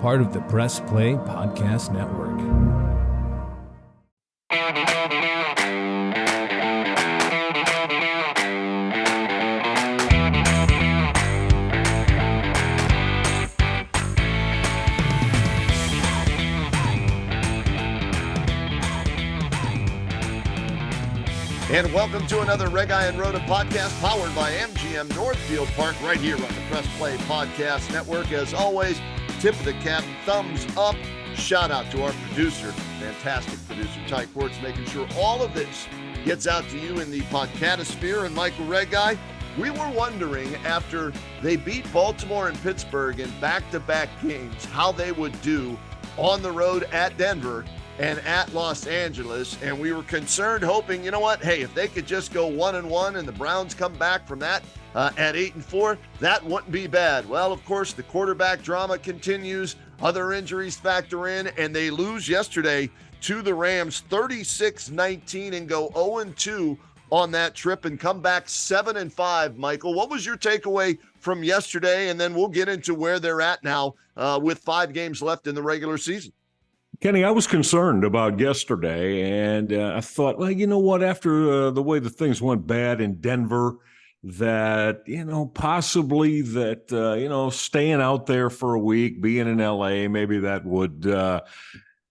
part of the Press Play Podcast Network. And welcome to another Reghi Roda podcast powered by MGM Northfield Park right here on the Press Play Podcast Network. As always, tip of the cap, thumbs up. Shout out to our producer, fantastic producer, Ty Quartz, making sure all of this gets out to you in the podcatosphere. And Michael Reghi, we were wondering after they beat Baltimore and Pittsburgh in back-to-back games how they would do on the road at Denver and at Los Angeles, and we were concerned, hoping, you know what, hey, if they could just go 1-1 and the Browns come back from that at 8-4, that wouldn't be bad. Well, of course, the quarterback drama continues, other injuries factor in, and they lose yesterday to the Rams 36-19 and go 0-2 on that trip and come back 7-5. Michael, what was your takeaway from yesterday? And then we'll get into where they're at now with 5 games left in the regular season. Kenny, I was concerned about yesterday, and I thought, well, you know what, after the way the things went bad in Denver, that, possibly that, staying out there for a week, being in L.A., maybe that would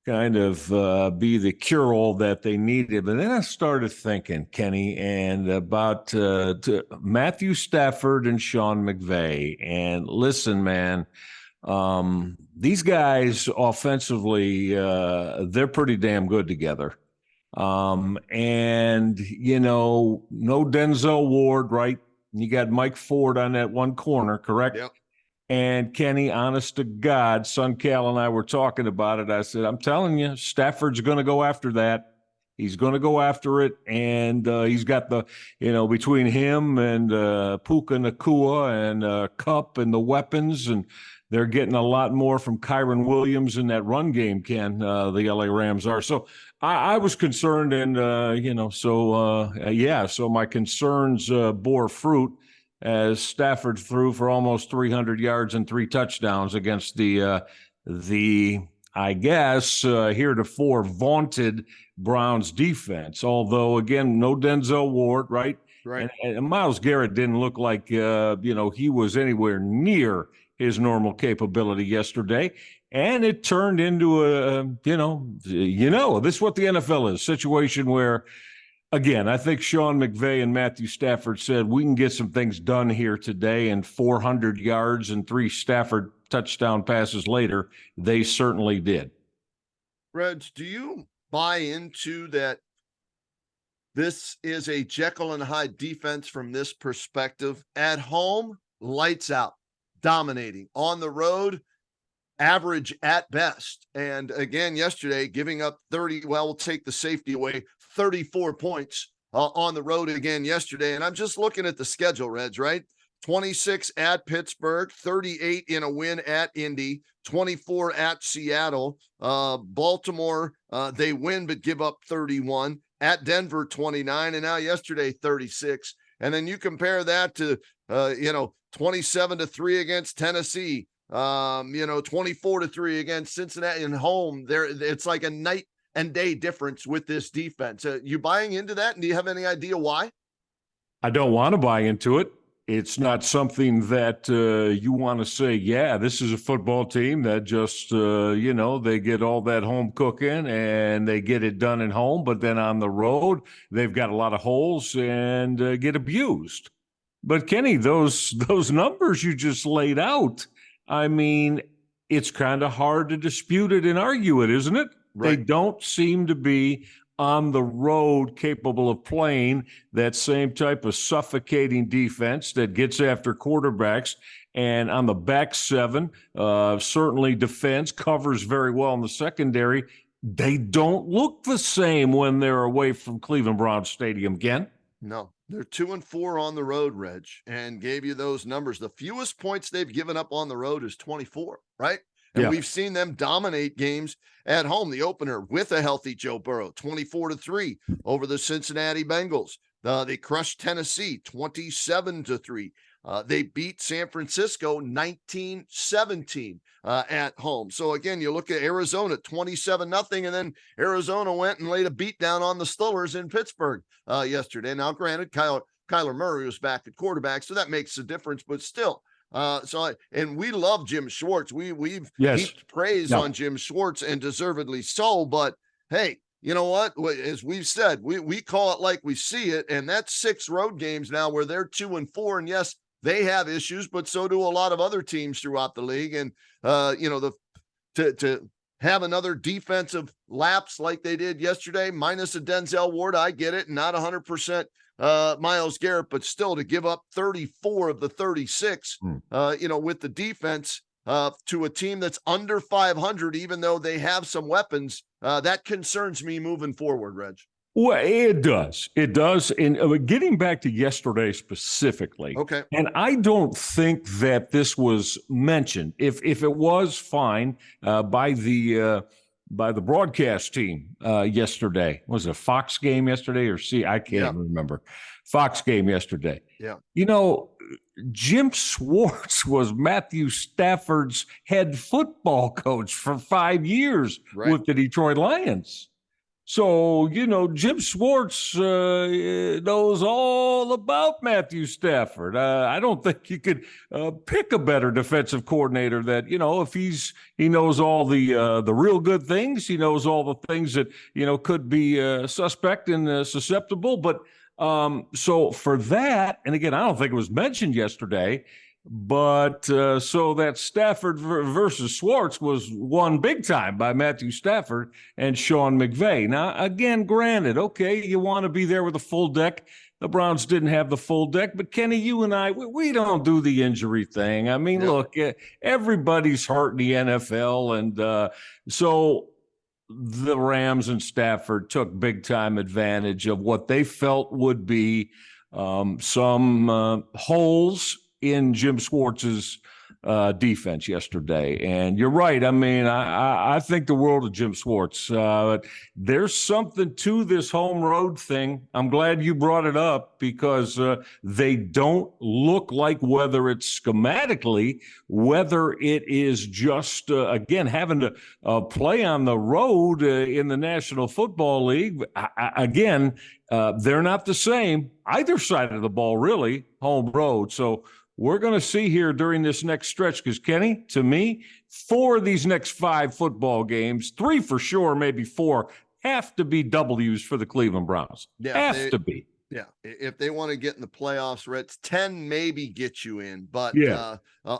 kind of be the cure-all that they needed. But then I started thinking, Kenny, and about Matthew Stafford and Sean McVay. And listen, man, these guys offensively, they're pretty damn good together. And, no Denzel Ward, right? You got Mike Ford on that one corner, correct? Yep. And Kenny, honest to God, Son Cal and I were talking about it. I said, I'm telling you, Stafford's going to go after that. He's going to go after it, and he's got the, between him and Puka Nacua and Kupp and the weapons, and they're getting a lot more from Kyron Williams in that run game, Ken, the LA Rams are. So I was concerned, and, so my concerns bore fruit as Stafford threw for almost 300 yards and 3 touchdowns against the I guess, heretofore vaunted Browns defense. Although, again, no Denzel Ward, right? Right. And Myles Garrett didn't look like, he was anywhere near his normal capability yesterday. And it turned into this is what the NFL is, situation where, again, I think Sean McVay and Matthew Stafford said, we can get some things done here today, and 400 yards and 3 Stafford touchdown passes later, they certainly did. Reg, do you buy into that this is a Jekyll and Hyde defense from this perspective? At home, lights out, dominating. On the road, average at best. And again, yesterday, giving up we'll take the safety away, 34 points on the road again yesterday. And I'm just looking at the schedule, Reg, right? 26 at Pittsburgh, 38 in a win at Indy, 24 at Seattle. Baltimore, they win but give up 31. At Denver, 29. And now yesterday, 36. And then you compare that to, 27-3 against Tennessee, 24-3 against Cincinnati and home. It's like a night and day difference with this defense. You buying into that? And do you have any idea why? I don't want to buy into it. It's not something that you want to say, yeah, this is a football team that just, they get all that home cooking and they get it done at home. But then on the road, they've got a lot of holes and get abused. But, Kenny, those numbers you just laid out, I mean, it's kind of hard to dispute it and argue it, isn't it? Right. They don't seem to be on the road capable of playing that same type of suffocating defense that gets after quarterbacks. And on the back seven, certainly defense covers very well in the secondary. They don't look the same when they're away from Cleveland Browns Stadium, Ken. No, they're 2-4 on the road, Reg, and gave you those numbers. The fewest points they've given up on the road is 24, right? And we've seen them dominate games at home. The opener with a healthy Joe Burrow, 24-3 over the Cincinnati Bengals. They crushed Tennessee 27-3. They beat San Francisco 19-17 at home. So again, you look at Arizona 27-0, and then Arizona went and laid a beat down on the Steelers in Pittsburgh yesterday. Now, granted, Kyler Murray was back at quarterback, so that makes a difference, but still. And we love Jim Schwartz. We've heaped praise on Jim Schwartz, and deservedly so. But hey, you know what? As we've said, we call it like we see it, and that's 6 road games now where they're 2-4. And yes, they have issues, but so do a lot of other teams throughout the league. And to have another defensive lapse like they did yesterday, minus a Denzel Ward, I get it, not 100%. Myles Garrett, but still to give up 34 of the 36, with the defense to a team that's under 500, even though they have some weapons, that concerns me moving forward, Reg. Well, it does. It does. And getting back to yesterday specifically, okay. And I don't think that this was mentioned. If it was, fine, by the broadcast team yesterday. Was it a Fox game yesterday or I can't remember. Fox game yesterday. Yeah. Jim Schwartz was Matthew Stafford's head football coach for 5 years with the Detroit Lions. So, Jim Schwartz knows all about Matthew Stafford. I don't think you could pick a better defensive coordinator that, if he knows all the real good things, he knows all the things that, could be suspect and susceptible. But so for that, and again, I don't think it was mentioned yesterday, but so that Stafford versus Schwartz was won big time by Matthew Stafford and Sean McVay. Now, again, granted, okay, you want to be there with a full deck. The Browns didn't have the full deck, but Kenny, you and I, we don't do the injury thing. I mean, look, everybody's hurt in the NFL, and so the Rams and Stafford took big time advantage of what they felt would be some holes in Jim Schwartz's defense yesterday. And you're right. I mean, I think the world of Jim Schwartz. There's something to this home road thing. I'm glad you brought it up because they don't look like, whether it's schematically, whether it is just, again, having to play on the road in the National Football League. Again, they're not the same. Either side of the ball, really, home road. So we're going to see here during this next stretch, because, Kenny, to me, 4 of these next 5 football games, 3 for sure, maybe 4, have to be W's for the Cleveland Browns. Have to be. Yeah, if they want to get in the playoffs, Reds, 10 maybe get you in, but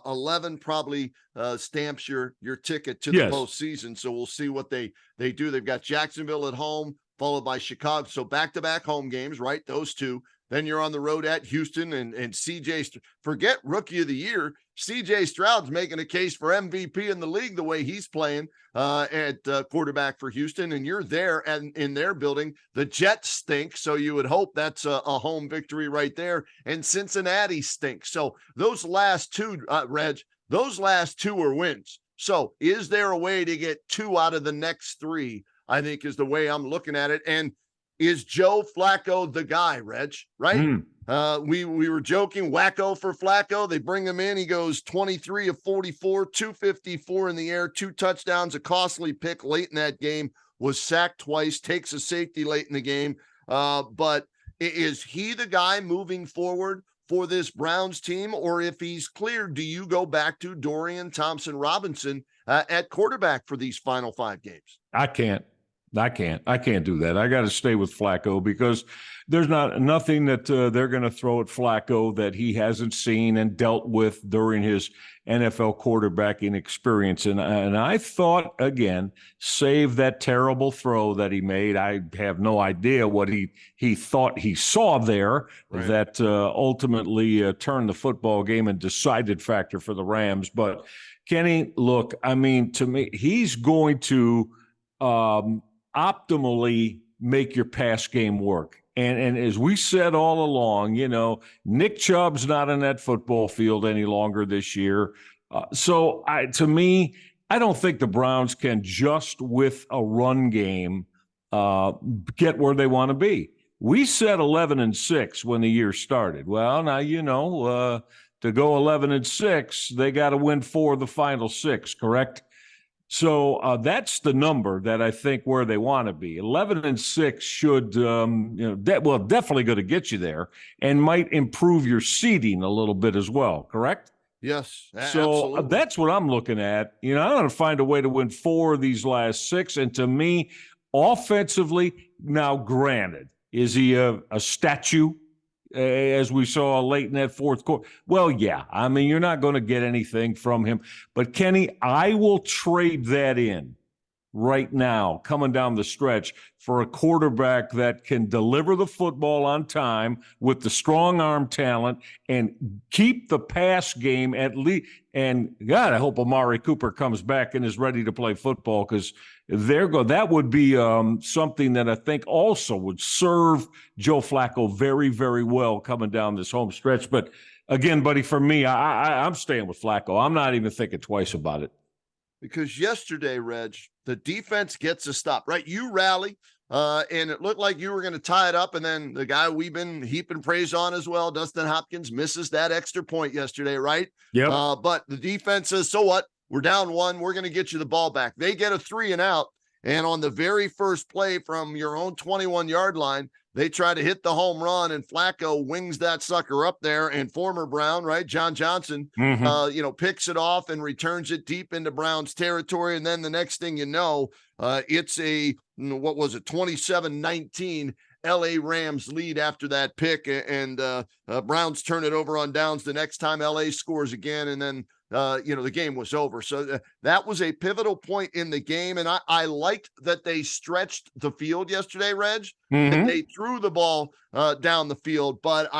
11 probably stamps your ticket to the postseason. So we'll see what they do. They've got Jacksonville at home, followed by Chicago. So back-to-back home games, right? Those 2. Then you're on the road at Houston and CJ. Forget Rookie of the Year. CJ Stroud's making a case for MVP in the league the way he's playing at quarterback for Houston. And you're there and in their building. The Jets stink, so you would hope that's a home victory right there. And Cincinnati stinks. So those last 2, Reg, those last 2 are wins. So is there a way to get 2 out of the next 3? I think is the way I'm looking at it. And is Joe Flacco the guy, Reg? Right? We were joking, wacko for Flacco. They bring him in. He goes 23 of 44, 254 in the air, 2 touchdowns, a costly pick late in that game, was sacked twice, takes a safety late in the game. But is he the guy moving forward for this Browns team? Or if he's cleared, do you go back to Dorian Thompson-Robinson at quarterback for these final 5 games? I can't do that. I got to stay with Flacco because there's nothing that they're going to throw at Flacco that he hasn't seen and dealt with during his NFL quarterbacking experience. And I thought, again, save that terrible throw that he made. I have no idea what he thought he saw there that ultimately turned the football game and decided factor for the Rams. But Kenny, look, I mean, to me, he's going to optimally make your pass game work. And as we said all along, Nick Chubb's not in that football field any longer this year. To me, I don't think the Browns can just with a run game get where they want to be. We said 11-6 when the year started. Well, now, to go 11-6, they got to win 4 of the final 6, correct? So that's the number that I think where they want to be. 11-6 should, definitely going to get you there and might improve your seeding a little bit as well, correct? Yes, So absolutely. that's what I'm looking at. I want to find a way to win 4 of these last 6. And to me, offensively, now granted, is he a statue? As we saw late in that fourth quarter. Well, yeah. I mean, you're not going to get anything from him. But, Kenny, I will trade that in right now, coming down the stretch, for a quarterback that can deliver the football on time with the strong arm talent and keep the pass game at least. And, God, I hope Amari Cooper comes back and is ready to play football, because that would be something that I think also would serve Joe Flacco very, very well coming down this home stretch. But again, buddy, for me, I'm staying with Flacco. I'm not even thinking twice about it. Because yesterday, Reg, the defense gets a stop, right? You rally, and it looked like you were going to tie it up, and then the guy we've been heaping praise on as well, Dustin Hopkins, misses that extra point yesterday, right? Yep. But the defense says, so what? We're down 1. We're going to get you the ball back. They get a 3 and out. And on the very first play from your own 21-yard line, they try to hit the home run, and Flacco wings that sucker up there. And former Brown, right, John Johnson, picks it off and returns it deep into Brown's territory. And then the next thing you know, it's a, 27-19 LA Rams lead after that pick, and Browns turn it over on downs the next time LA scores again, and then the game was over. So that was a pivotal point in the game, and I liked that they stretched the field yesterday, Reg. And they threw the ball down the field, but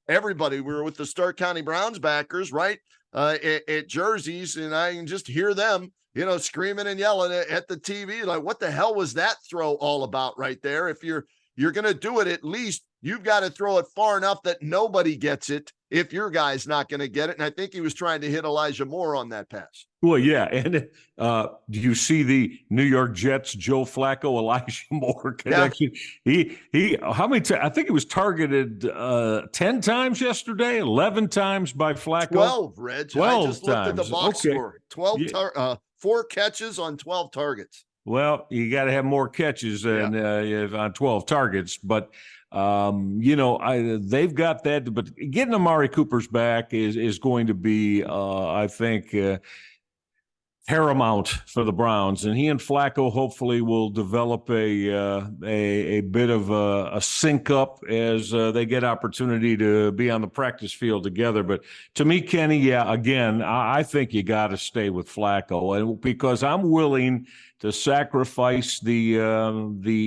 everybody, we were with the Stark County Browns backers, right, at jerseys, and I can just hear them, screaming and yelling at the TV, like, what the hell was that throw all about right there? If you're going to do it, at least you've got to throw it far enough that nobody gets it if your guy's not going to get it. And I think he was trying to hit Elijah Moore on that pass. Well, yeah. And do you see the New York Jets, Joe Flacco, Elijah Moore connection? Yeah. He how many times? I think he was targeted 10 times yesterday, 11 times by Flacco. 12, Reg. 12 I just looked at the box score. 12, 4 catches on 12 targets. Well, you got to have more catches than on 12 targets, but they've got that. But getting Amari Cooper's back is going to be, I think, paramount for the Browns, and he and Flacco hopefully will develop a bit of a sync up as they get opportunity to be on the practice field together. But to me, Kenny, again, I think you got to stay with Flacco, and because I'm willing to sacrifice the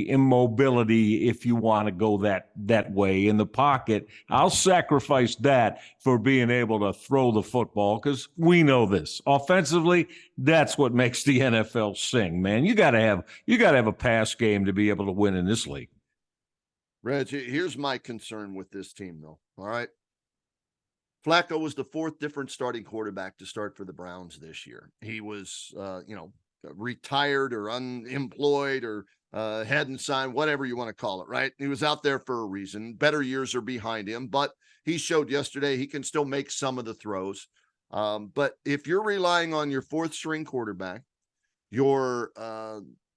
immobility, if you want to go that way in the pocket. I'll sacrifice that for being able to throw the football, because we know this offensively. That's what makes the NFL sing, man. You got to have a pass game to be able to win in this league. Reg, here's my concern with this team, though. All right. Flacco was the 4th different starting quarterback to start for the Browns this year. He was, retired or unemployed or hadn't signed, whatever you want to call it, right? He was out there for a reason. Better years are behind him, but he showed yesterday he can still make some of the throws. But if you're relying on your 4th string quarterback, your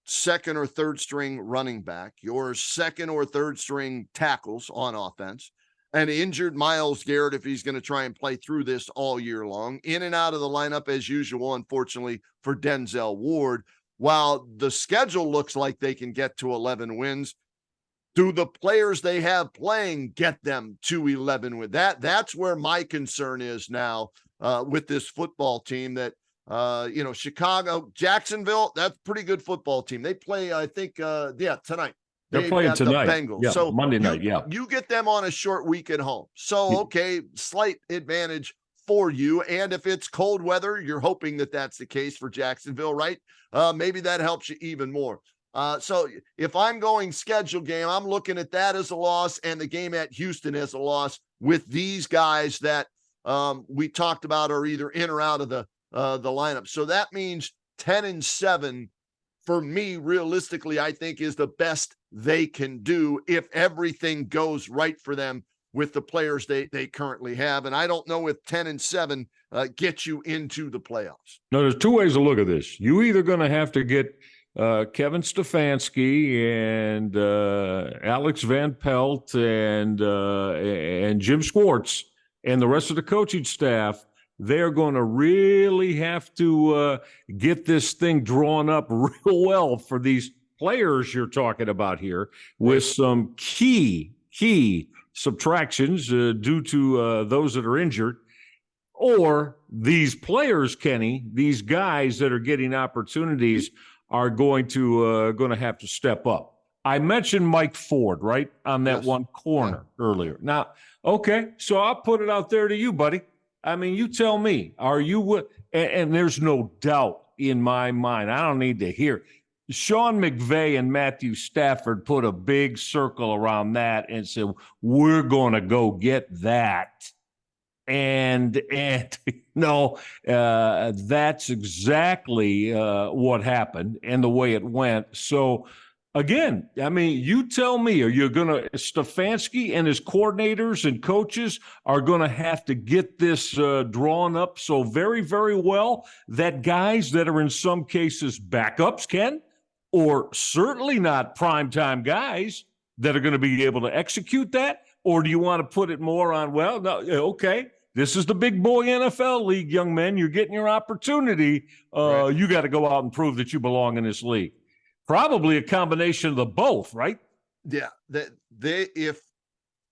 2nd or 3rd string running back, your 2nd or 3rd string tackles on offense, an injured Myles Garrett, if he's going to try and play through this all year long, in and out of the lineup as usual, unfortunately, for Denzel Ward. While the schedule looks like they can get to 11 wins, do the players they have playing get them to 11 wins? That's where my concern is now with this football team. That Chicago, Jacksonville, that's a pretty good football team. They play, I think, tonight. They're playing tonight. The Bengals. Yeah, so Monday night. You get them on a short week at home. So, okay, slight advantage for you. And if it's cold weather, you're hoping that that's the case for Jacksonville, right? Maybe that helps you even more. So if I'm going schedule game, I'm looking at that as a loss and the game at Houston as a loss with these guys that we talked about are either in or out of the lineup. So that means 10-7 for me, realistically, I think is the best they can do if everything goes right for them with the players they currently have. And I don't know if 10-7 gets you into the playoffs. No, there's two ways to look at this. You either going to have to get Kevin Stefanski and Alex Van Pelt and Jim Schwartz and the rest of the coaching staff. They're going to really have to get this thing drawn up real well for these players you're talking about here, with some key subtractions due to those that are injured. Or these players, Kenny, these guys that are getting opportunities are going to have to step up. I mentioned Mike Ford, right, on that one corner earlier. Now, okay, so I'll put it out there to you, buddy. I mean, you tell me, are you – and there's no doubt in my mind. I don't need to hear – Sean McVay and Matthew Stafford put a big circle around that and said, we're going to go get that. And no, that's exactly what happened and the way it went. So, again, I mean, you tell me, are you going to – Stefanski and his coordinators and coaches are going to have to get this drawn up so very, very well that guys that are in some cases backups can, or certainly not primetime guys that are going to be able to execute that? Or do you want to put it more on, well, no, okay, this is the big boy NFL league, young men. You're getting your opportunity. You got to go out and prove that you belong in this league. Probably a combination of the both, right? Yeah. If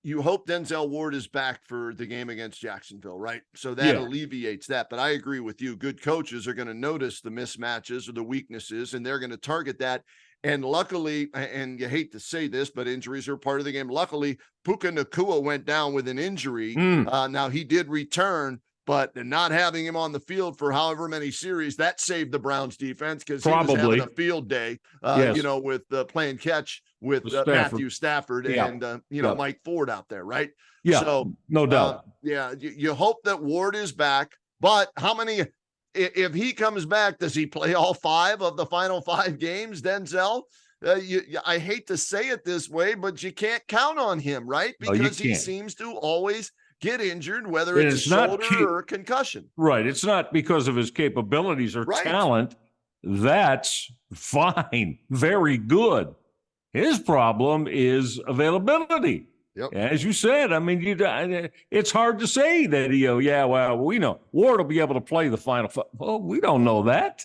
you hope Denzel Ward is back for the game against Jacksonville, right? So that alleviates that. But I agree with you. Good coaches are going to notice the mismatches or the weaknesses, and they're going to target that. And luckily, and you hate to say this, but injuries are part of the game. Luckily, Puka Nacua went down with an injury. Now, he did return, but not having him on the field for however many series, that saved the Browns defense because he was having a field day, with playing catch with Matthew Stafford and, Mike Ford out there, right? Yeah, so, no doubt. You hope that Ward is back, but how many – if he comes back, does he play all 5 of the final 5 games, Denzel? I hate to say it this way, but you can't count on him, right? Because he seems to always get injured, whether it's a shoulder or concussion. Right. It's not because of his capabilities or talent. That's fine. Very good. His problem is availability. Yep. As you said, I mean, it's hard to say that we know Ward will be able to play the final 5. Well, we don't know that.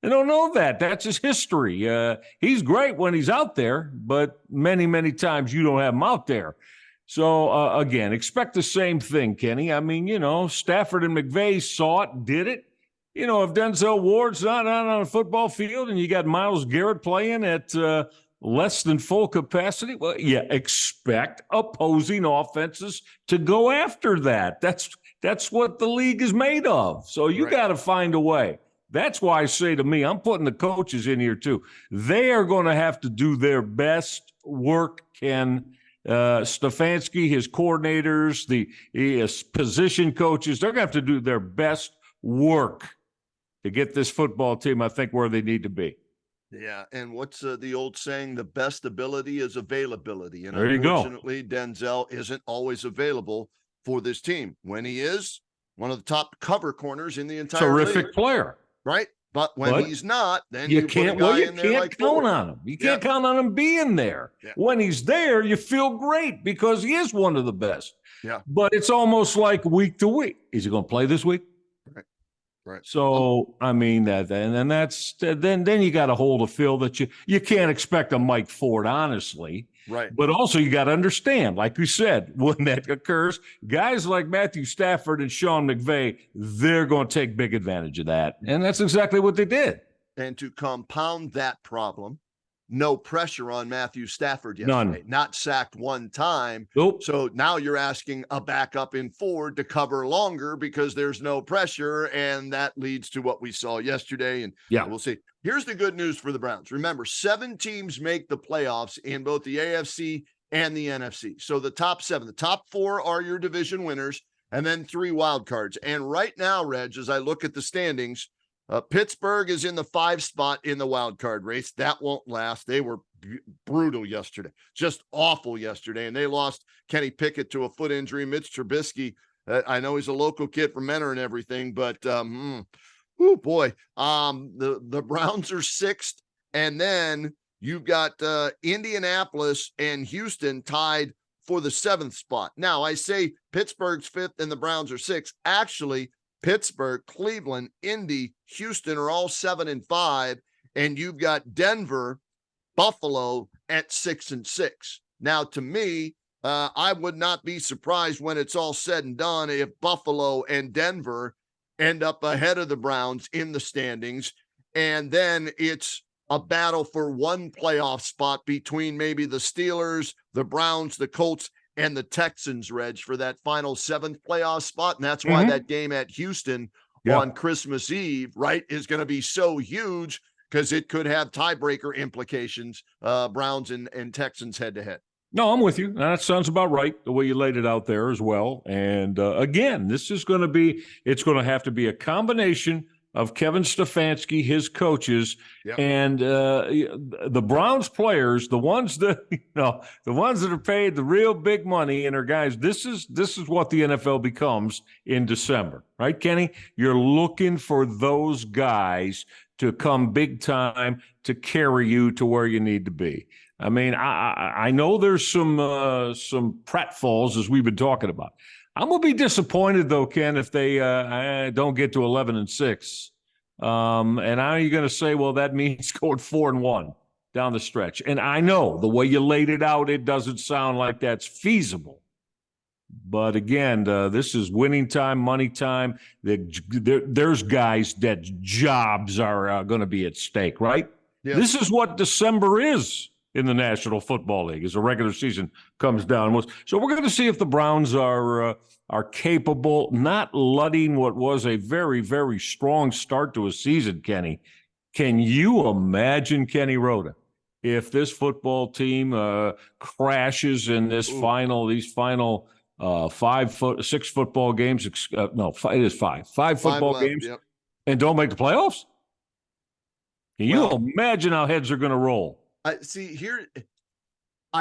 They don't know that. That's his history. He's great when he's out there, but many, many times you don't have him out there. So, again, expect the same thing, Kenny. I mean, Stafford and McVay saw it, did it. If Denzel Ward's not on a football field and you got Myles Garrett playing at less than full capacity, well, expect opposing offenses to go after that. That's what the league is made of. So you got to find a way. That's why I say to me, I'm putting the coaches in here too. They are going to have to do their best work, Ken. Stefanski, his coordinators, his position coaches, they're going to have to do their best work to get this football team, I think, where they need to be. Yeah, and what's the old saying? The best ability is availability. And there you go. Unfortunately, Denzel isn't always available for this team. When he is, one of the top cover corners in the entire league. Terrific player. Right? But when he's not, then you can't count on him. You can't count on him being there. Yeah. When he's there, you feel great because he is one of the best. Yeah. But it's almost like week to week. Is he going to play this week? Right. So, I mean, then you got to hold a feel that you can't expect a Mike Ford, honestly. Right. But also you got to understand, like you said, when that occurs, guys like Matthew Stafford and Sean McVay, they're going to take big advantage of that. And that's exactly what they did. And to compound that problem, no pressure on Matthew Stafford yesterday. None. Not sacked one time. Nope. So now you're asking a backup in Ford to cover longer because there's no pressure, and that leads to what we saw yesterday. And we'll see. Here's the good news for the Browns. Remember, 7 teams make the playoffs in both the AFC and the NFC. So the top 7, the top 4 are your division winners, and then 3 wild cards. And right now, Reg, as I look at the standings, Pittsburgh is in the 5 spot in the wild card race. That won't last. They were brutal yesterday, just awful yesterday. And they lost Kenny Pickett to a foot injury. Mitch Trubisky, I know he's a local kid from Mentor and everything, but oh boy, the Browns are sixth, and then you've got Indianapolis and Houston tied for the seventh spot. Now, I say Pittsburgh's fifth and the Browns are sixth. Actually, Pittsburgh, Cleveland, Indy, Houston are all 7-5, and you've got Denver, Buffalo at 6-6. Now, to me, I would not be surprised when it's all said and done if Buffalo and Denver end up ahead of the Browns in the standings, and then it's a battle for one playoff spot between maybe the Steelers, the Browns, the Colts, and the Texans, Reg, for that final seventh playoff spot. And that's why that game at Houston on Christmas Eve, right, is going to be so huge, because it could have tiebreaker implications, Browns and Texans head-to-head. No, I'm with you. That sounds about right, the way you laid it out there as well. And again, this is going to be, it's going to have to be a combination of Kevin Stefanski, his coaches, and the Browns players, the ones that, the ones that are paid the real big money and are guys. This is what the NFL becomes in December, right, Kenny? You're looking for those guys to come big time to carry you to where you need to be. I mean, I know there's some pratfalls, as we've been talking about. I'm going to be disappointed, though, Ken, if they don't get to 11-6. And how are you going to say, well, that means going 4-1 down the stretch? And I know the way you laid it out, it doesn't sound like that's feasible. But again, this is winning time, money time. There's guys that jobs are going to be at stake, right? Yeah. This is what December is in the National Football League as the regular season comes down. So we're going to see if the Browns are capable, not letting what was a very, very strong start to a season, Kenny. Can you imagine, Kenny Roda, if this football team crashes in these final 6 football games? It is 5 football left, games, and don't make the playoffs? Can you imagine how heads are going to roll? I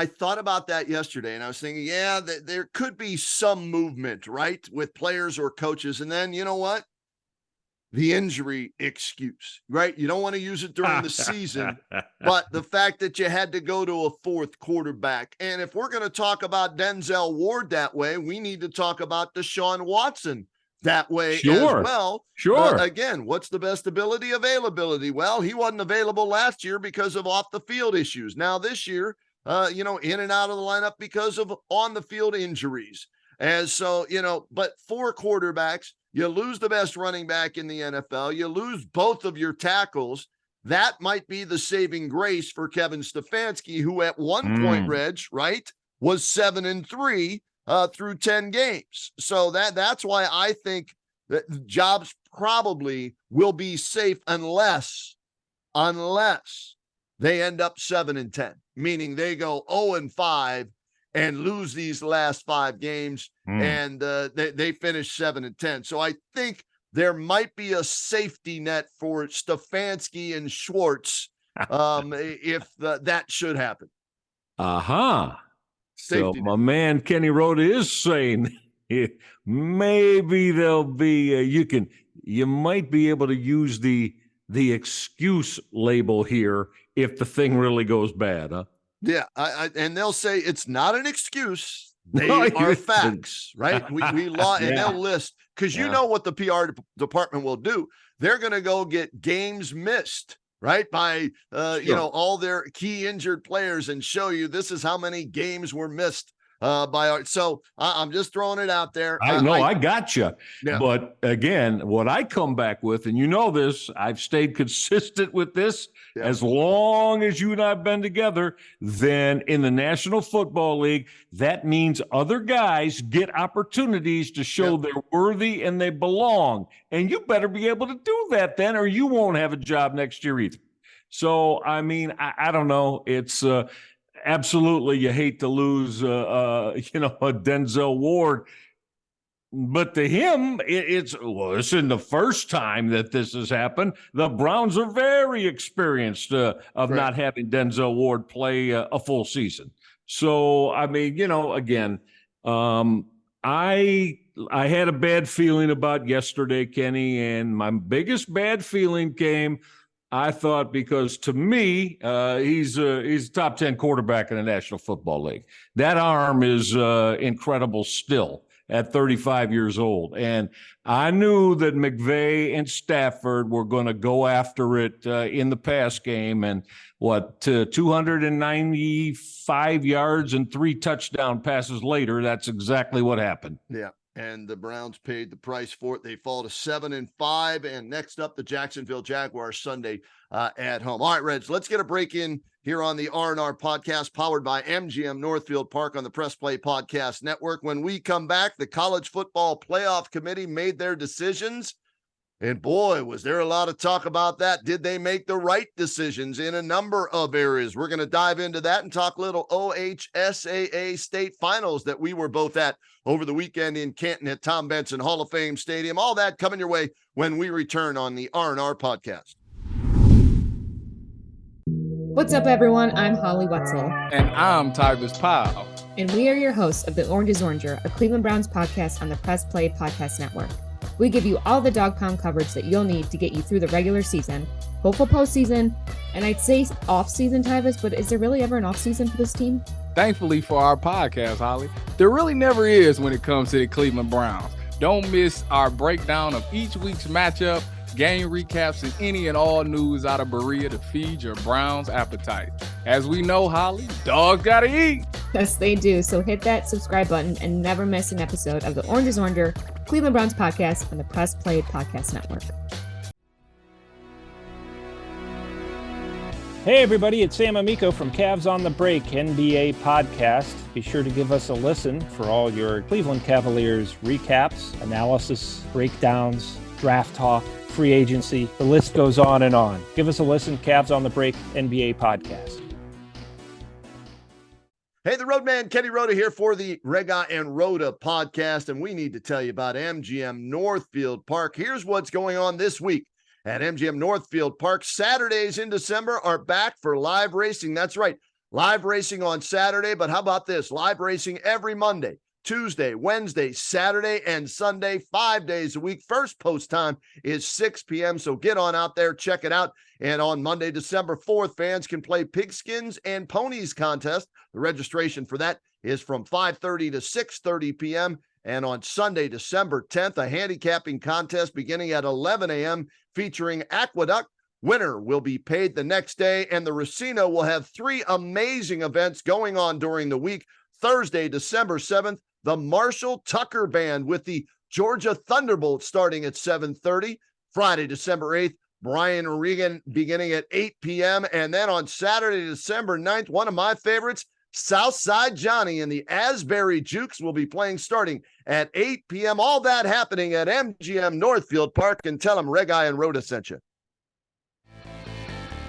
thought about that yesterday, and I was thinking, there could be some movement, right, with players or coaches. And then, you know what? The injury excuse, right? You don't want to use it during the season, but the fact that you had to go to a fourth quarterback. And if we're going to talk about Denzel Ward that way, we need to talk about Deshaun Watson that way as well. Sure. Again, what's the best availability? Well, he wasn't available last year because of off the field issues. Now this year, in and out of the lineup because of on the field injuries. And so, but 4 quarterbacks, you lose the best running back in the NFL, you lose both of your tackles. That might be the saving grace for Kevin Stefanski, who at one point, Reg, right, was 7-3 through 10 games. So that's why I think that jobs probably will be safe unless they end up 7-10, meaning they go 0-5 and lose these last 5 games, and they finish 7-10. So I think there might be a safety net for Stefanski and Schwartz if that should happen. So my man Kenny Roda is saying maybe there'll be you might be able to use the excuse label here if the thing really goes bad, huh? Yeah, and they'll say it's not an excuse. They are facts, right? We law, and they'll list, because you know what the PR department will do. They're going to go get games missed, right, by all their key injured players and show you this is how many games were missed by our. So I'm just throwing it out there. I got you. Yeah. But again, what I come back with, and you know this, I've stayed consistent with this as long as you and I have been together. Then in the National Football League, that means other guys get opportunities to show they're worthy and they belong. And you better be able to do that then, or you won't have a job next year either. So, I mean, I don't know. It's absolutely, you hate to lose, a Denzel Ward. But to him, it's isn't the first time that this has happened. The Browns are very experienced of not having Denzel Ward play a full season. So, I mean, again, I had a bad feeling about yesterday, Kenny, and my biggest bad feeling came, I thought, because to me, he's a top 10 quarterback in the National Football League. That arm is incredible still at 35 years old. And I knew that McVay and Stafford were going to go after it in the pass game. And 295 yards and 3 touchdown passes later, that's exactly what happened. Yeah. And the Browns paid the price for it. They fall to 7-5. And next up, the Jacksonville Jaguars Sunday at home. All right, Reg, let's get a break in here on the R&R podcast powered by MGM Northfield Park on the Press Play Podcast Network. When we come back, the College Football Playoff Committee made their decisions. And boy, was there a lot of talk about that. Did they make the right decisions in a number of areas? We're going to dive into that and talk a little OHSAA state finals that we were both at over the weekend in Canton at Tom Benson Hall of Fame Stadium. All that coming your way when we return on the R&R podcast. What's up, everyone? I'm Holly Wetzel. And I'm Tybus Powell. And we are your hosts of the Orange is Oranger, a Cleveland Browns podcast on the Press Play Podcast Network. We give you all the dog pound coverage that you'll need to get you through the regular season, hopeful postseason, and I'd say off-season, Tybus, but is there really ever an off-season for this team? Thankfully for our podcast, Holly, there really never is when it comes to the Cleveland Browns. Don't miss our breakdown of each week's matchup, game recaps, and any and all news out of Berea to feed your Browns appetite. As we know, Holly, dogs gotta eat. Yes, they do. So hit that subscribe button and never miss an episode of the Orange is Oranger, Cleveland Browns podcast on the Press Play Podcast Network. Hey everybody, it's Sam Amico from Cavs on the Break NBA podcast. Be sure to give us a listen for all your Cleveland Cavaliers recaps, analysis, breakdowns, draft talk, free agency. The list goes on and on. Give us a listen, Cavs on the Break NBA podcast. Hey, the Roadman, Kenny Roda here for the Reghi and Roda podcast, and we need to tell you about MGM Northfield Park. Here's what's going on this week at MGM Northfield Park. Saturdays in December are back for live racing. That's right, live racing on Saturday, but how about this? Live racing every Monday, Tuesday, Wednesday, Saturday, and Sunday, 5 days a week. First post time is 6 p.m., so get on out there, check it out. And on Monday, December 4th, fans can play Pigskins and Ponies contest. The registration for that is from 5:30 to 6:30 p.m. And on Sunday, December 10th, a handicapping contest beginning at 11 a.m. featuring Aqueduct. Winner will be paid the next day, and the Racino will have 3 amazing events going on during the week. Thursday, December 7th, the Marshall Tucker Band with the Georgia Thunderbolts starting at 7:30. Friday, December 8th, Brian Regan beginning at 8 p.m. And then on Saturday, December 9th, one of my favorites, Southside Johnny and the Asbury Jukes will be playing starting at 8 p.m. All that happening at MGM Northfield Park. And tell them Reghi and Roda sent you.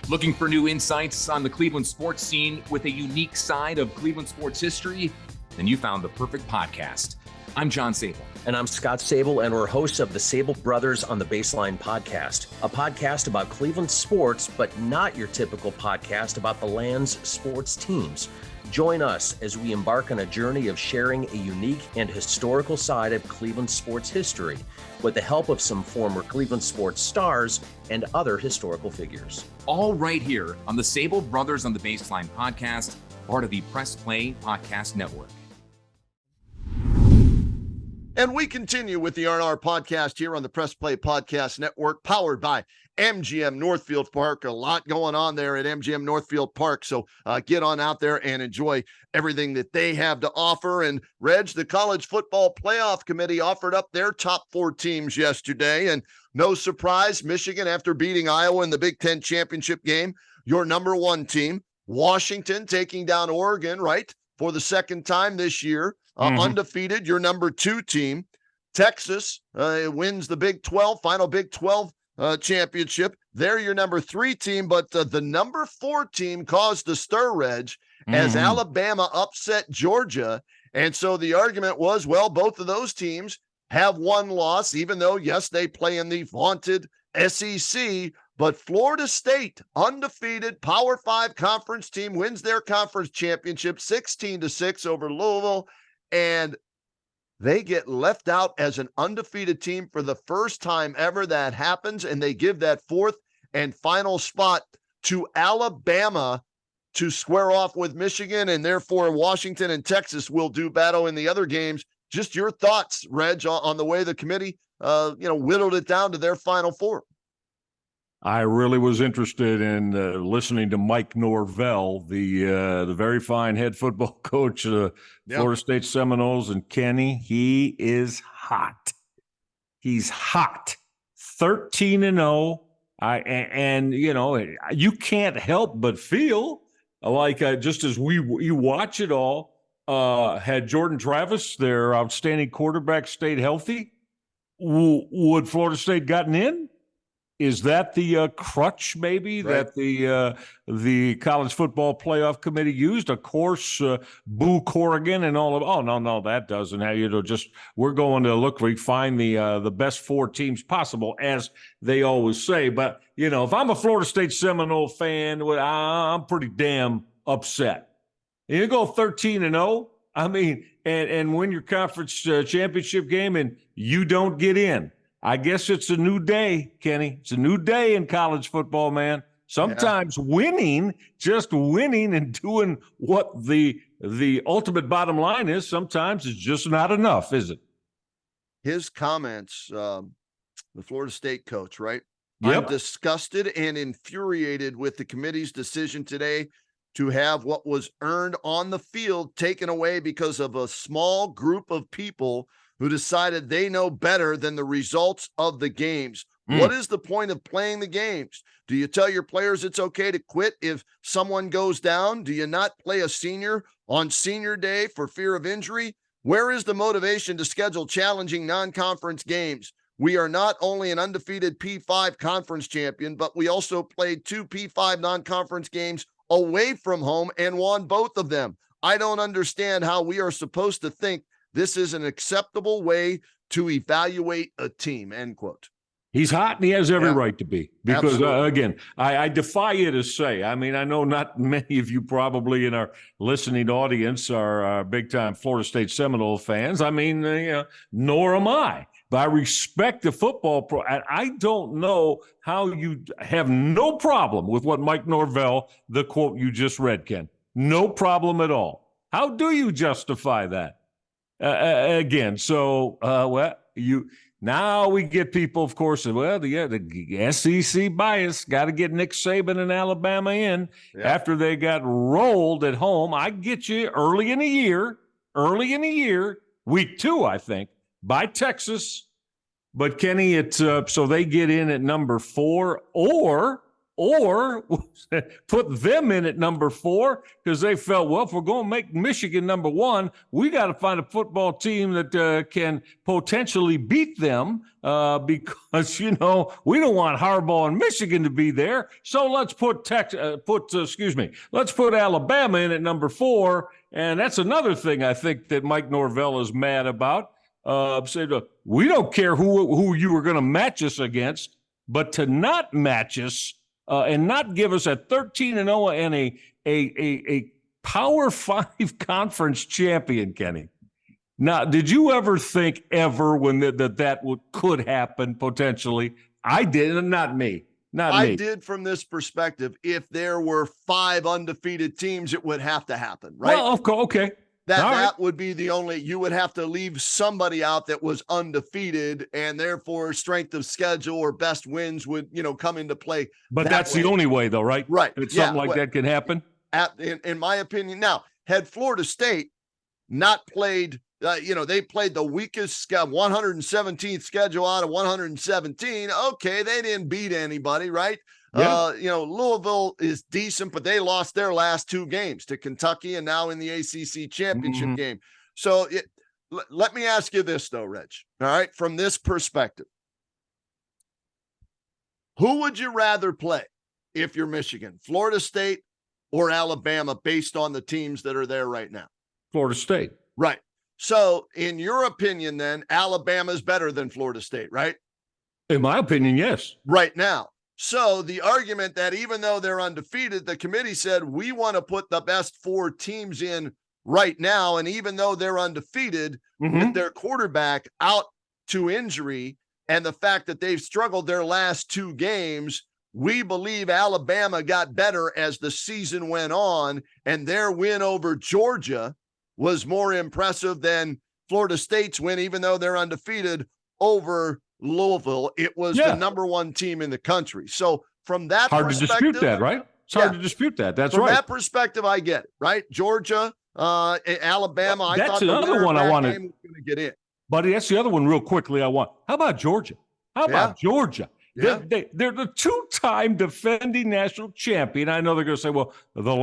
Looking for new insights on the Cleveland sports scene with a unique side of Cleveland sports history? Then you found the perfect podcast. I'm John Sable. And I'm Scott Sable, and we're hosts of the Sable Brothers on the Baseline podcast, a podcast about Cleveland sports, but not your typical podcast about the land's sports teams. Join us as we embark on a journey of sharing a unique and historical side of Cleveland sports history with the help of some former Cleveland sports stars and other historical figures. All right here on the Sable Brothers on the Baseline podcast, part of the Press Play Podcast Network. And we continue with the R&R podcast here on the Press Play Podcast Network, powered by MGM Northfield Park. A lot going on there at MGM Northfield Park. So get on out there and enjoy everything that they have to offer. And Reg, the College Football Playoff Committee offered up their top 4 teams yesterday. And no surprise, Michigan, after beating Iowa in the Big Ten championship game, your number 1 team. Washington taking down Oregon, right, for the second time this year. Undefeated, your number 2 team. Texas wins the Big 12, final Big 12 championship. They're your number 3 team, but the number 4 team caused the stir, Reg, as Alabama upset Georgia. And so the argument was, well, both of those teams have one loss, even though, yes, they play in the vaunted SEC. But Florida State, undefeated Power 5 conference team, wins their conference championship 16-6 over Louisville. And they get left out as an undefeated team for the first time ever. That happens, and they give that fourth and final spot to Alabama to square off with Michigan, and therefore Washington and Texas will do battle in the other games. Just your thoughts, Reg, on the way the committee whittled it down to their Final Four. I really was interested in listening to Mike Norvell, the very fine head football coach, Florida State Seminoles, and Kenny. He is hot. He's hot. 13-0. You can't help but feel like just as you watch it all, had Jordan Travis, their outstanding quarterback, stayed healthy, would Florida State gotten in? Is that the crutch maybe that the college football playoff committee used? Of course, boo Corrigan and all of. Oh no, that doesn't. We're going to find the best four teams possible, as they always say. But if I'm a Florida State Seminole fan, I'm pretty damn upset. You go 13-0. I mean, and win your conference championship game, and you don't get in. I guess it's a new day, Kenny. It's a new day in college football, man. Sometimes winning and doing what the ultimate bottom line is, sometimes it's just not enough, is it? His comments, the Florida State coach, right? Yep. I'm disgusted and infuriated with the committee's decision today to have what was earned on the field taken away because of a small group of people who decided they know better than the results of the games. What is the point of playing the games? Do you tell your players it's okay to quit if someone goes down? Do you not play a senior on senior day for fear of injury? Where is the motivation to schedule challenging non-conference games? We are not only an undefeated P5 conference champion, but we also played 2 P5 non-conference games away from home and won both of them. I don't understand how we are supposed to think this is an acceptable way to evaluate a team, end quote. He's hot, and he has every right to be. Because, again, I defy you to say. I mean, I know not many of you probably in our listening audience are big-time Florida State Seminole fans. I mean, nor am I. But I respect the football I don't know how you have no problem with what Mike Norvell, the quote you just read, Ken. No problem at all. How do you justify that? Now we get people, of course, the SEC bias, got to get Nick Saban and Alabama in after they got rolled at home. I get you early in the year, week 2, I think, by Texas. But Kenny, it's so they get in at number 4 or put them in at number 4 because they felt, well, if we're going to make Michigan number 1, we got to find a football team that can potentially beat them because, we don't want Harbaugh and Michigan to be there. So let's put let's put Alabama in at number 4. And that's another thing I think that Mike Norvell is mad about. Said, we don't care who you were going to match us against, but to not match us and not give us a 13-0 and a Power 5 conference champion, Kenny. Now, did you ever think when that could happen potentially? I did, not me. I did from this perspective. If there were 5 undefeated teams, it would have to happen, right? Well, of course, okay. That would be the only, you would have to leave somebody out that was undefeated, and therefore strength of schedule or best wins would, come into play. But that's the only way, though, right? Right. That something like that can happen? In my opinion. Now, had Florida State not played, they played the weakest 117th schedule out of 117. Okay, they didn't beat anybody, right? Yeah. Louisville is decent, but they lost their last 2 games to Kentucky and now in the ACC championship game. So let me ask you this, though, Rich. All right, from this perspective, who would you rather play if you're Michigan, Florida State or Alabama, based on the teams that are there right now? Florida State. Right. So in your opinion, then Alabama is better than Florida State, right? In my opinion, yes. Right now. So the argument that even though they're undefeated, the committee said we want to put the best 4 teams in right now. And even though they're undefeated with their quarterback out to injury and the fact that they've struggled their last 2 games, we believe Alabama got better as the season went on, and their win over Georgia was more impressive than Florida State's win, even though they're undefeated, over Louisville. It was the number 1 team in the country. So from that hard to dispute that, right? It's hard to dispute that. That's from right. From that perspective, I get it, right? Georgia, Alabama. I that's thought another one I wanted to get in. Buddy, that's the other one real quickly I want. How about Georgia? How about Georgia? Yeah. They're the 2-time defending national champion. I know they're going to say, well, the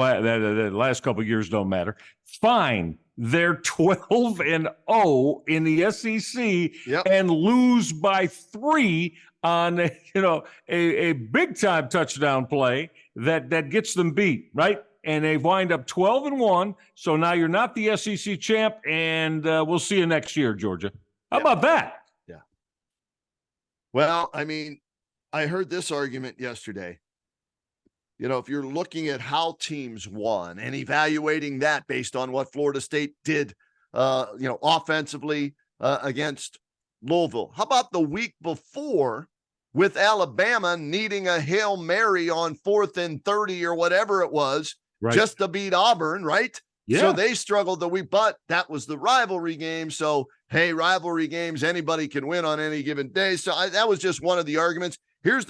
last couple of years don't matter. Fine. They're 12-0 in the SEC and lose by 3 on a big time touchdown play that gets them beat, right? And they wind up 12-1. So now you're not the SEC champ, and we'll see you next year, Georgia. How about that? Yeah. Well, I mean, I heard this argument yesterday. If you're looking at how teams won and evaluating that based on what Florida State did, offensively against Louisville. How about the week before with Alabama needing a Hail Mary on 4th and 30 or whatever it was just to beat Auburn, right? Yeah. So they struggled the week, but that was the rivalry game. So, hey, rivalry games, anybody can win on any given day. So that was just one of the arguments. Here's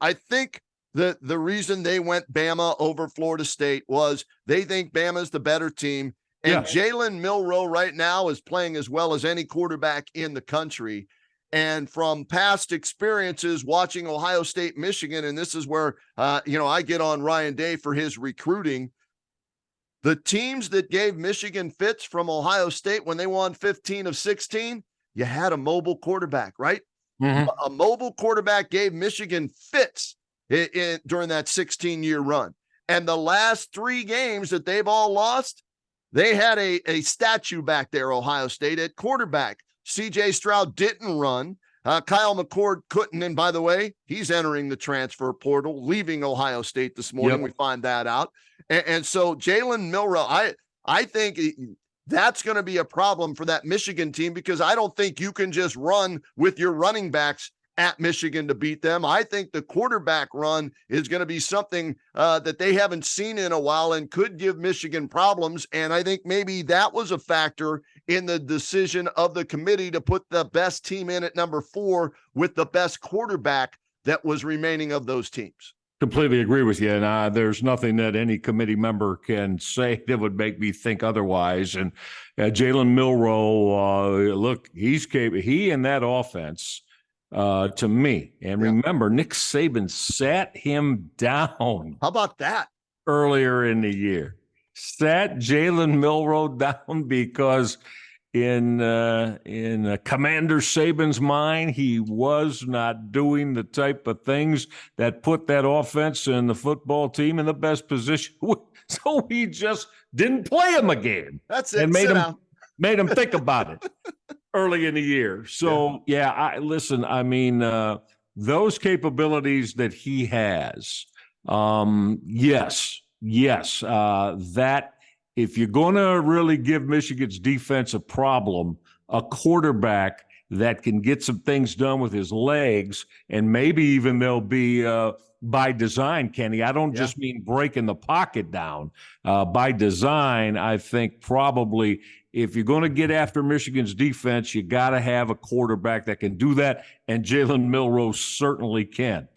I think the reason they went Bama over Florida State was they think Bama's the better team. And Jalen Milroe right now is playing as well as any quarterback in the country. And from past experiences watching Ohio State, Michigan, and this is where, I get on Ryan Day for his recruiting. The teams that gave Michigan fits from Ohio State when they won 15 of 16, you had a mobile quarterback, right? Mm-hmm. A mobile quarterback gave Michigan fits during that 16-year run. And the last 3 games that they've all lost, they had a statue back there, Ohio State, at quarterback. C.J. Stroud didn't run. Kyle McCord couldn't. And by the way, he's entering the transfer portal, leaving Ohio State this morning. We find that out. And so Jalen Milroe, I think that's going to be a problem for that Michigan team, because I don't think you can just run with your running backs at Michigan to beat them. I think the quarterback run is going to be something that they haven't seen in a while and could give Michigan problems. And I think maybe that was a factor in the decision of the committee to put the best team in at number 4 with the best quarterback that was remaining of those teams. Completely agree with you. And there's nothing that any committee member can say that would make me think otherwise. And Jalen Milroe, look, he and that offense, to me. And remember, Nick Saban sat him down. How about that? Earlier in the year. Sat Jalen Milroe down because in Commander Saban's mind, he was not doing the type of things that put that offense and the football team in the best position. So he just didn't play him a game. That's it. And made him think about it early in the year. So, those capabilities that he has, that if you're going to really give Michigan's defense a problem, a quarterback that can get some things done with his legs, and maybe even they'll be by design, Kenny. I don't just mean breaking the pocket down. By design, I think probably if you're going to get after Michigan's defense, you got to have a quarterback that can do that, and Jalen Milroe certainly can.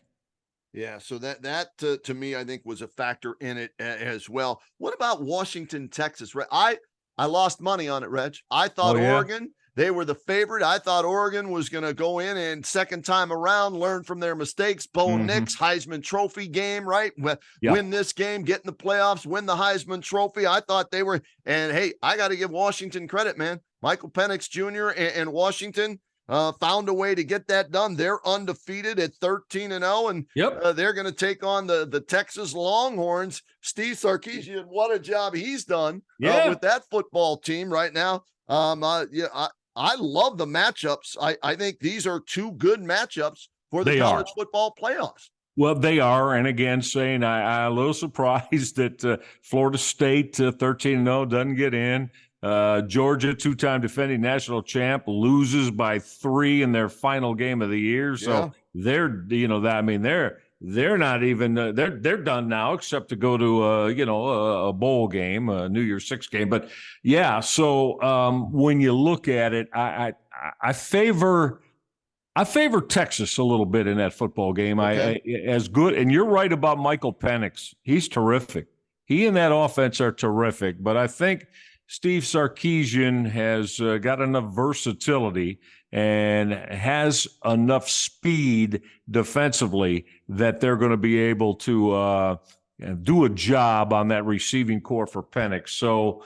Yeah, so that to me, I think, was a factor in it as well. What about Washington, Texas? I lost money on it, Reg. I thought Oregon, they were the favorite. I thought Oregon was going to go in and second time around, learn from their mistakes. Bo Nix, Heisman Trophy game, right? Win this game, get in the playoffs, win the Heisman Trophy. I thought they were, and hey, I got to give Washington credit, man. Michael Penix Jr. and Washington found a way to get that done. They're undefeated at 13-0, and they're going to take on the Texas Longhorns. Steve Sarkisian, what a job he's done with that football team right now. I love the matchups. I think these are two good matchups for the college football playoffs. Well, they are. And again, saying I'm a little surprised that Florida State 13-0 doesn't get in. Georgia, two-time defending national champ, loses by 3 in their final game of the year. So they're not even they're done now, except to go to a bowl game, a New Year's Six game. But yeah, so when you look at it, I favor Texas a little bit in that football game. Okay. As good, and you're right about Michael Penix. He's terrific. He and that offense are terrific. But I think Steve Sarkisian has got enough versatility and has enough speed defensively that they're going to be able to do a job on that receiving core for Penix. So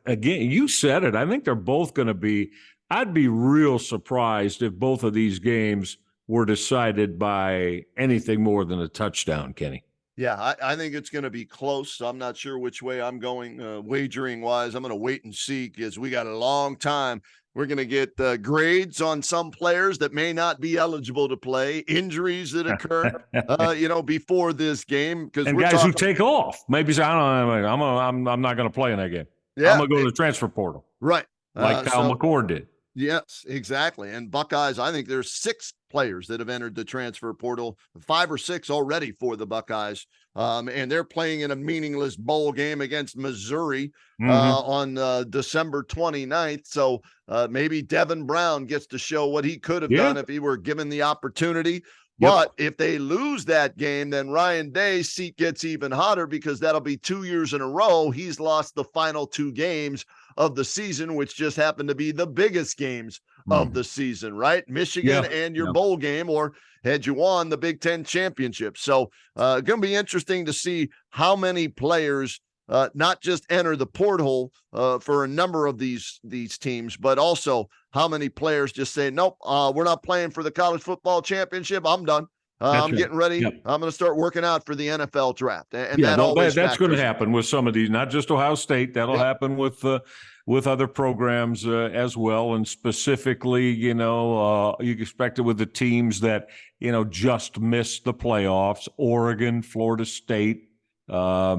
again, you said it. I think they're both going to be. I'd be real surprised if both of these games were decided by anything more than a touchdown, Kenny. Yeah, I think it's going to be close. I'm not sure which way I'm going wagering-wise. I'm going to wait and see because we got a long time. We're going to get grades on some players that may not be eligible to play, injuries that occur, before this game. And guys who take off. Maybe say, I'm not going to play in that game. Yeah, I'm going to go to the transfer portal. Right. Like Kyle McCord did. Yes, exactly. And Buckeyes, I think there's 6 players that have entered the transfer portal, 5 or 6 already for the Buckeyes. And they're playing in a meaningless bowl game against Missouri on December 29th. So maybe Devin Brown gets to show what he could have done if he were given the opportunity. But if they lose that game, then Ryan Day's seat gets even hotter because that'll be 2 years in a row. He's lost the final 2 games of the season, which just happened to be the biggest games of the season, right? Michigan and your bowl game, or had you won the Big Ten championship. So going to be interesting to see how many players not just enter the porthole for a number of these teams, but also how many players just say, nope, we're not playing for the college football championship. I'm done. I'm getting ready. Yep. I'm going to start working out for the NFL draft. And that's going to happen with some of these, not just Ohio State. That'll happen with other programs as well. And specifically, you expect it with the teams that, just missed the playoffs, Oregon, Florida State. Where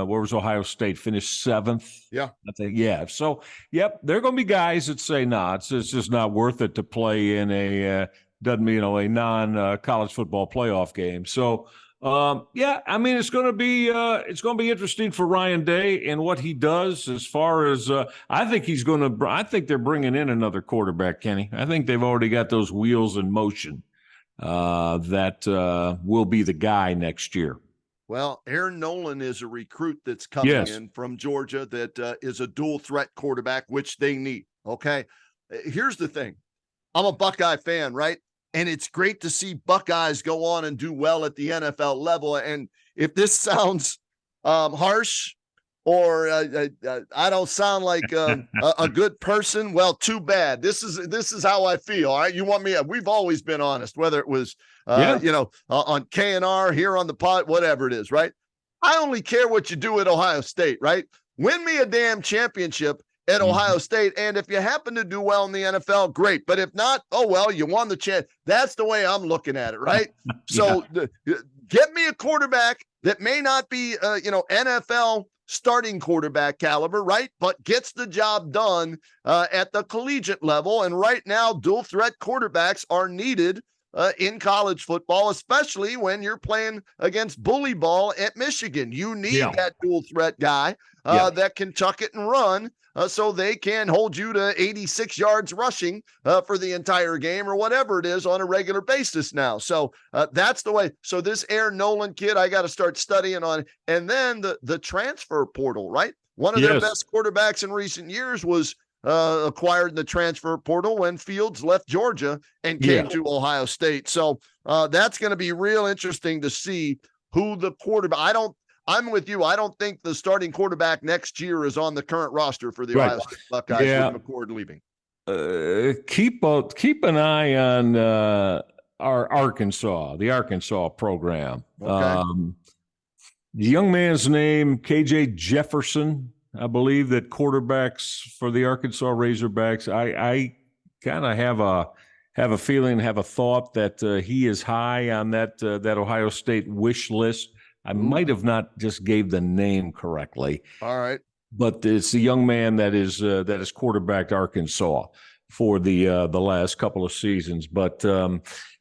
was Ohio State? Finished 7th. Yeah. I think. Yeah. So, there are going to be guys that say, it's just not worth it to play in a non-college football playoff game. So, it's going to be interesting for Ryan Day and what he does as far as I think they're bringing in another quarterback, Kenny. I think they've already got those wheels in motion that will be the guy next year. Well, Aaron Nolan is a recruit that's coming in from Georgia that is a dual threat quarterback, which they need. Okay. Here's the thing. I'm a Buckeye fan, right? And it's great to see Buckeyes go on and do well at the NFL level. And if this sounds harsh or I don't sound like a good person, well, too bad. This is how I feel. All right. You want me? We've always been honest, whether it was, on KNR, here on the pod, whatever it is, right? I only care what you do at Ohio State, right? Win me a damn championship at Ohio State. And if you happen to do well in the NFL, great. But if not, oh, well, you won the chance. That's the way I'm looking at it, right? So get me a quarterback that may not be, NFL starting quarterback caliber, right? But gets the job done at the collegiate level. And right now, dual threat quarterbacks are needed in college football, especially when you're playing against bully ball at Michigan. You need that dual threat guy that can chuck it and run so they can hold you to 86 yards rushing for the entire game or whatever it is on a regular basis now. So that's the way. So this Aaron Nolan kid, I got to start studying on. And then the transfer portal, right? One of their best quarterbacks in recent years was acquired in the transfer portal when Fields left Georgia and came to Ohio State. So that's going to be real interesting to see who the quarterback. I'm with you. I don't think the starting quarterback next year is on the current roster for the Ohio State Buckeyes with McCord leaving. Keep an eye on the Arkansas program. Okay. The young man's name, KJ Jefferson. I believe that quarterbacks for the Arkansas Razorbacks, I kind of have a feeling, have a thought that he is high on that Ohio State wish list. I might have not just gave the name correctly. All right. But it's the young man that is quarterbacked Arkansas for the last couple of seasons. But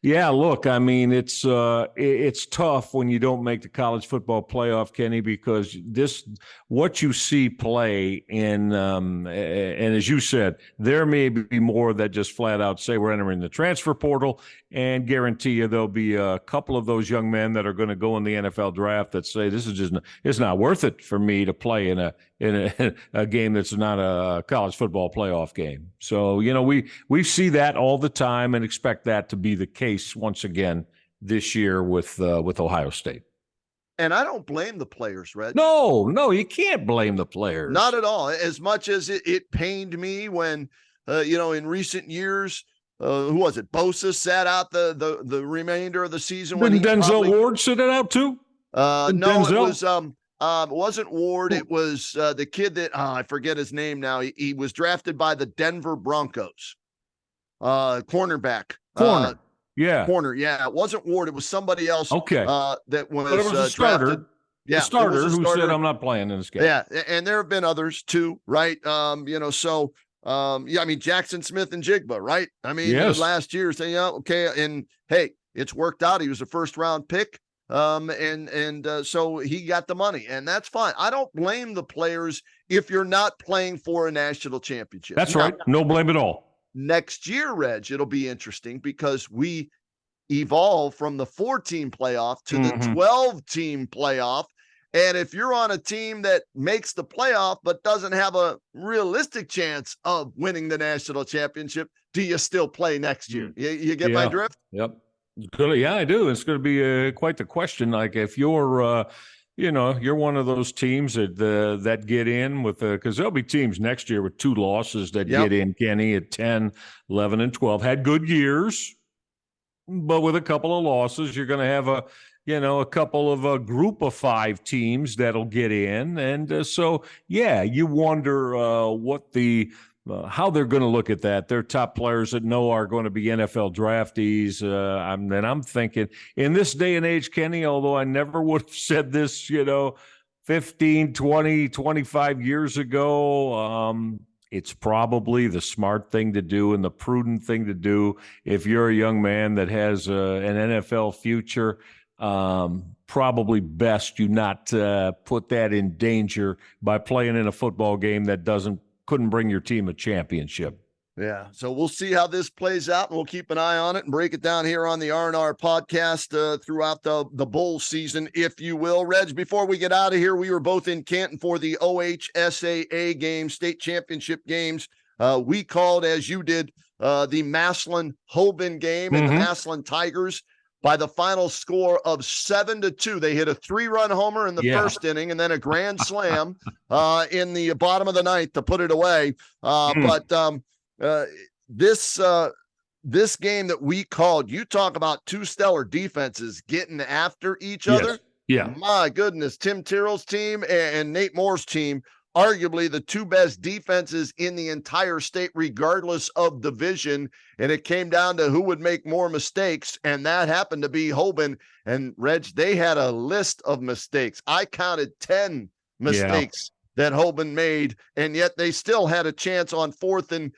yeah, look, I mean, it's tough when you don't make the college football playoff, Kenny, because what you see play in and as you said, there may be more that just flat out say we're entering the transfer portal, and guarantee you there'll be a couple of those young men that are going to go in the NFL draft that say this is just it's not worth it for me to play in a game that's not a college football playoff game. So, we see that all the time and expect that to be the case once again this year with Ohio State. And I don't blame the players, Reg. No, you can't blame the players. Not at all. As much as it pained me when, in recent years, who was it? Bosa sat out the remainder of the season. Didn't Denzel Ward sit it out too? No, Denzel? it wasn't Ward. It was the kid that I forget his name now. He was drafted by the Denver Broncos. Cornerback. Corner. Yeah. It wasn't Ward. It was somebody else. Okay. That was, but it was a starter. Drafted. Yeah, a starter who said, "I'm not playing in this game." Yeah, and there have been others too, right? I mean, Jackson Smith and Jigba, right? I mean, yes. Last year saying, yeah, okay, and hey, it's worked out. He was a first round pick. So he got the money, and that's fine. I don't blame the players if you're not playing for a national championship. That's right. No blame at all. Next year, Reg, it'll be interesting because we evolve from the 4-team playoff to the 12-team playoff. And if you're on a team that makes the playoff but doesn't have a realistic chance of winning the national championship, do you still play next year? You get my drift? Yep. Yeah, I do. It's going to be quite the question. Like if you're, you're one of those teams that get in with because there'll be teams next year with 2 losses that get in, Kenny, at 10, 11, and 12. Had good years, but with a couple of losses, you're going to have a couple of a group of 5 teams that'll get in. And so, yeah, you wonder how they're going to look at that. Their top players that are going to be NFL draftees. I'm thinking in this day and age, Kenny, although I never would have said this, 15, 20, 25 years ago, it's probably the smart thing to do and the prudent thing to do if you're a young man that has an NFL future. Probably best you not put that in danger by playing in a football game that couldn't bring your team a championship. Yeah. So we'll see how this plays out, and we'll keep an eye on it and break it down here on the R&R podcast throughout the bowl season, if you will. Reg, before we get out of here, we were both in Canton for the OHSAA games, state championship games. We called, as you did, the Massillon-Hoban game, and the Massillon Tigers, by the final score of 7-2. They hit a 3-run homer in the first inning and then a grand slam in the bottom of the ninth to put it away. But this game that we called, you talk about 2 stellar defenses getting after each other. Yeah. My goodness, Tim Tyrrell's team and Nate Moore's team, arguably the 2 best defenses in the entire state, regardless of division. And it came down to who would make more mistakes, and that happened to be Hoban. And Reg, they had a list of mistakes. I counted 10 mistakes that Hoban made, and yet they still had a chance on 4th and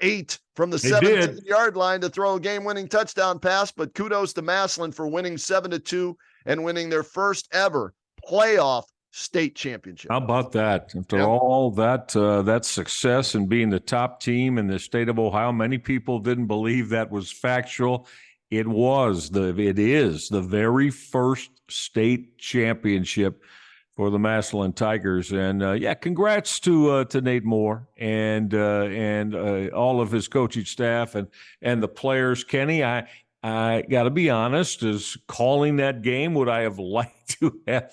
8 from the 17-yard line to throw a game-winning touchdown pass. But kudos to Massillon for winning 7-2 and winning their first ever playoff state championship. How about that? After all that success and being the top team in the state of Ohio, many people didn't believe that was factual. It is the very first state championship for the Massillon Tigers. And congrats to Nate Moore and all of his coaching staff and the players. Kenny, I got to be honest, as calling that game, would I have liked to have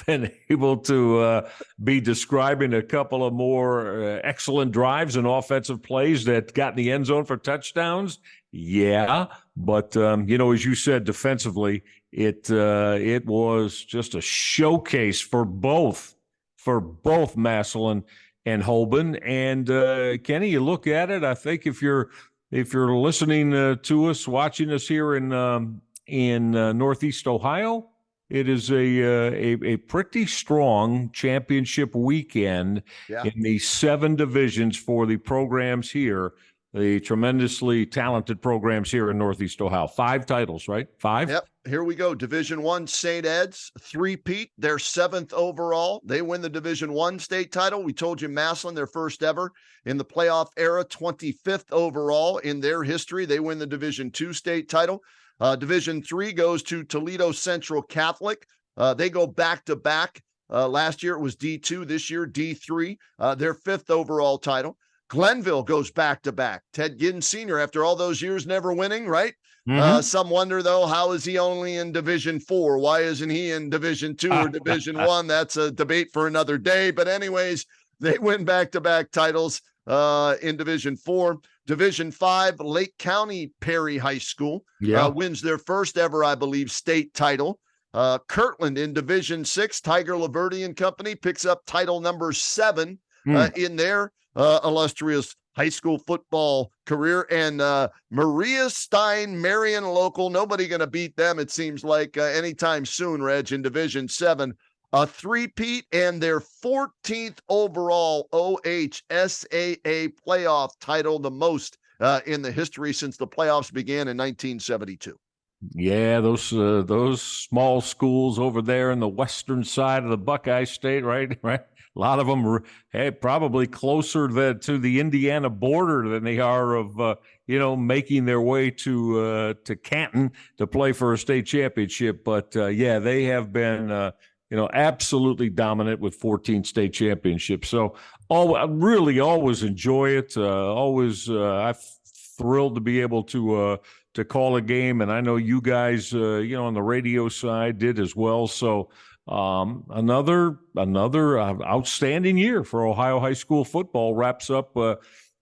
been able to be describing a couple of more excellent drives and offensive plays that got in the end zone for touchdowns? Yeah, but as you said, defensively, it was just a showcase for both for both Massillon and Holben. And Kenny, you look at it. I think if you're listening to us, watching us here in Northeast Ohio, it is a pretty strong championship weekend in the 7 divisions for the programs here, the tremendously talented programs here in Northeast Ohio. 5 titles, right? 5? Yep. Here we go. Division I, St. Ed's, 3-peat. They're 7th overall. They win the Division I state title. We told you Massillon, their first ever in the playoff era, 25th overall in their history. They win the Division II state title. Division III goes to Toledo Central Catholic. They go back-to-back. Last year it was D2. This year D3. Their 5th overall title. Glenville goes back-to-back. Ted Giddens Sr., after all those years never winning, right? Some wonder, though, how is he only in Division 4? Why isn't he in Division 2 or Division 1? That's a debate for another day. But anyways, they win back-to-back titles in Division 4. Division 5, Lake County Perry High School wins their first ever, I believe, state title. Kirtland in Division 6, Tiger Laverty and Company picks up title number 7 in their illustrious high school football career. And Maria Stein, Marion local, nobody going to beat them, it seems like, anytime soon, Reg, in Division 7. A 3-peat and their 14th overall OHSAA playoff title, the most in the history since the playoffs began in 1972. Yeah, those small schools over there in the western side of the Buckeye State, right? A lot of them are probably closer to the Indiana border than they are of making their way to Canton to play for a state championship. But they have been absolutely dominant with 14 state championships. So I really always enjoy it. I'm thrilled to be able to call a game. And I know you guys, on the radio side did as well. So another outstanding year for Ohio high school football wraps up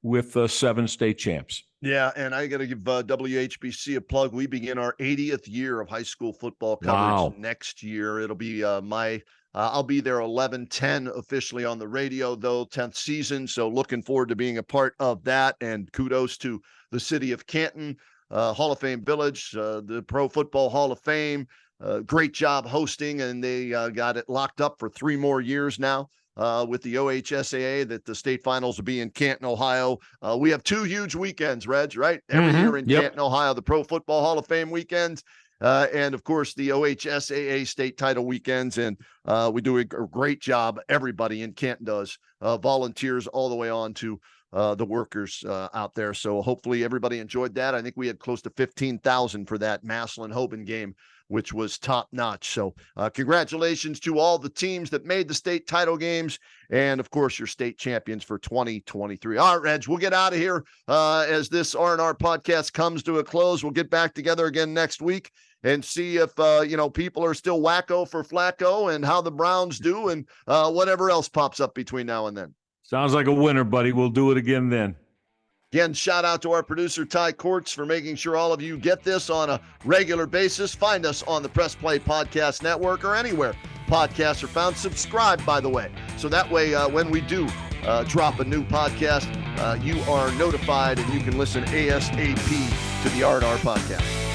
with 7 state champs. Yeah, and I got to give WHBC a plug. We begin our 80th year of high school football coverage next year. It'll be I'll be there 11-10 officially on the radio, though, 10th season. So looking forward to being a part of that. And kudos to the city of Canton, Hall of Fame Village, the Pro Football Hall of Fame. Great job hosting, and they got it locked up for 3 more years now. With the OHSAA, that the state finals will be in Canton, Ohio. We have 2 huge weekends, Reg, right? Every year in Canton, Ohio, the Pro Football Hall of Fame weekends, and, of course, the OHSAA state title weekends. And we do a great job. Everybody in Canton does, volunteers all the way on to the workers out there. So hopefully everybody enjoyed that. I think we had close to 15,000 for that Massillon-Hoban game, which was top notch. So congratulations to all the teams that made the state title games. And of course, your state champions for 2023. All right, Reg, we'll get out of here as this R&R podcast comes to a close. We'll get back together again next week and see if, people are still wacko for Flacco and how the Browns do and whatever else pops up between now and then. Sounds like a winner, buddy. We'll do it again then. Again, shout out to our producer, Ty Courts, for making sure all of you get this on a regular basis. Find us on the Press Play Podcast Network or anywhere podcasts are found. Subscribe, by the way, so that way when we do drop a new podcast, you are notified and you can listen ASAP to the R&R podcast.